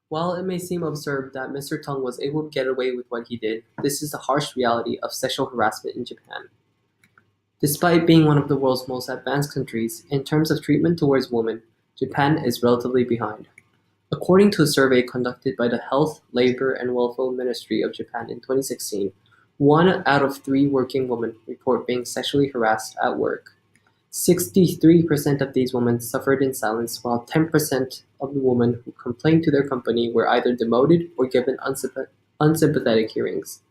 While it may seem absurd that Mr. Tung was able to get away with what he did, this is the harsh reality of sexual harassment in Japan. Despite being one of the world's most advanced countries, in terms of treatment towards women, Japan is relatively behind. According to a survey conducted by the Health, Labor and Welfare Ministry of Japan in 2016, 1 out of 3 working women report being sexually harassed at work. 63% of these women suffered in silence, while 10% of the women who complained to their company were either demoted or given unsympathetic hearings.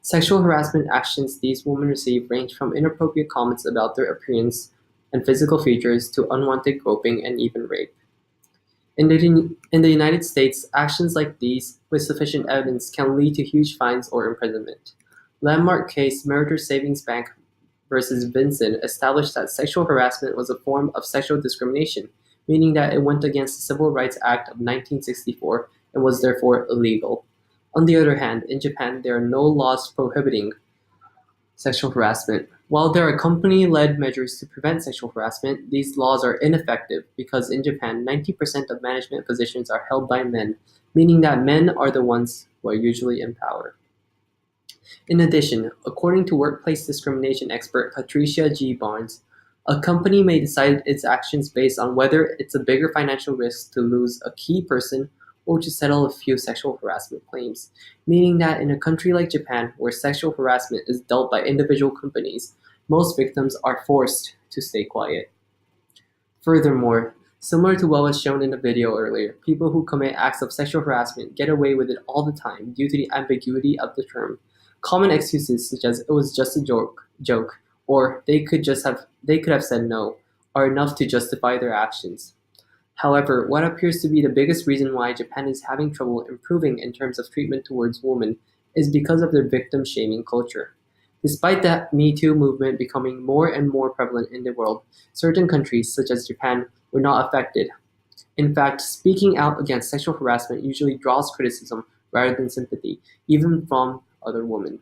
Sexual harassment actions these women receive range from inappropriate comments about their appearance and physical features to unwanted groping and even rape. In the United States, actions like these, with sufficient evidence, can lead to huge fines or imprisonment. Landmark case Meritor Savings Bank versus Vinson established that sexual harassment was a form of sexual discrimination, meaning that it went against the Civil Rights Act of 1964 and was therefore illegal. On the other hand, in Japan, there are no laws prohibiting sexual harassment. While there are company-led measures to prevent sexual harassment, these laws are ineffective because in Japan, 90% of management positions are held by men, meaning that men are the ones who are usually in power. In addition, according to workplace discrimination expert Patricia G. Barnes, a company may decide its actions based on whether it's a bigger financial risk to lose a key person or to settle a few sexual harassment claims, meaning that in a country like Japan, where sexual harassment is dealt by individual companies, most victims are forced to stay quiet. Furthermore, similar to what was shown in the video earlier, people who commit acts of sexual harassment get away with it all the time due to the ambiguity of the term. Common excuses such as "it was just a joke," or "they could have said no," are enough to justify their actions. However, what appears to be the biggest reason why Japan is having trouble improving in terms of treatment towards women is because of their victim-shaming culture. Despite the Me Too movement becoming more and more prevalent in the world, certain countries, such as Japan, were not affected. In fact, speaking out against sexual harassment usually draws criticism rather than sympathy, even from other women.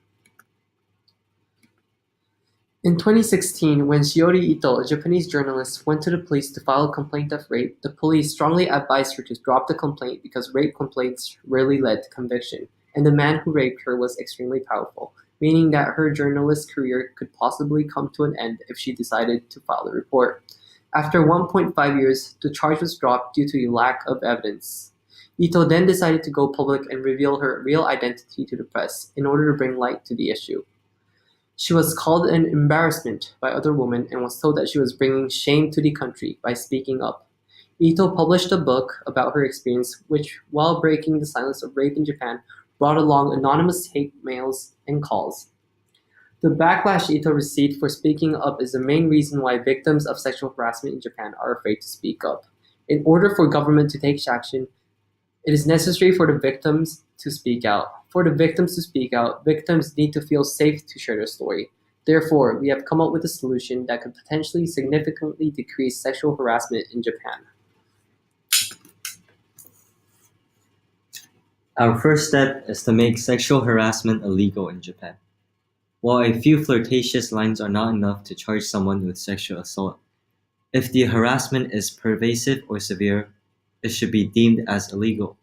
In 2016, when Shiori Ito, a Japanese journalist, went to the police to file a complaint of rape, the police strongly advised her to drop the complaint because rape complaints rarely led to conviction, and the man who raped her was extremely powerful, meaning that her journalist career could possibly come to an end if she decided to file the report. After 1.5 years, the charge was dropped due to a lack of evidence. Ito then decided to go public and reveal her real identity to the press in order to bring light to the issue. She was called an embarrassment by other women and was told that she was bringing shame to the country by speaking up. Ito published a book about her experience, which, while breaking the silence of rape in Japan, brought along anonymous hate mails and calls. The backlash Ito received for speaking up is the main reason why victims of sexual harassment in Japan are afraid to speak up. In order for government to take action, it is necessary for the victims to speak out. For the victims to speak out, victims need to feel safe to share their story. Therefore, we have come up with a solution that could potentially significantly decrease sexual harassment in Japan. Our first step is to make sexual harassment illegal in Japan. While a few flirtatious lines are not enough to charge someone with sexual assault, if the harassment is pervasive or severe, it should be deemed as illegal.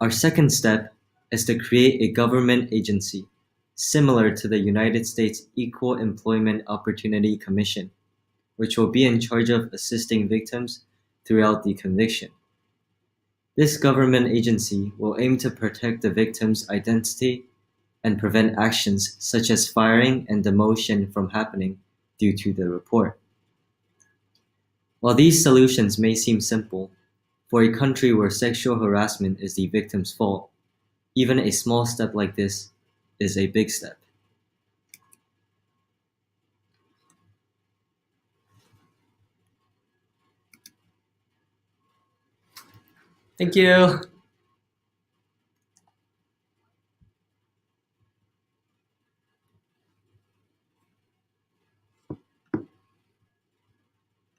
Our second step is to create a government agency, similar to the United States Equal Employment Opportunity Commission, which will be in charge of assisting victims throughout the conviction. This government agency will aim to protect the victim's identity and prevent actions such as firing and demotion from happening due to the report. While these solutions may seem simple, for a country where sexual harassment is the victim's fault, even a small step like this is a big step. Thank you.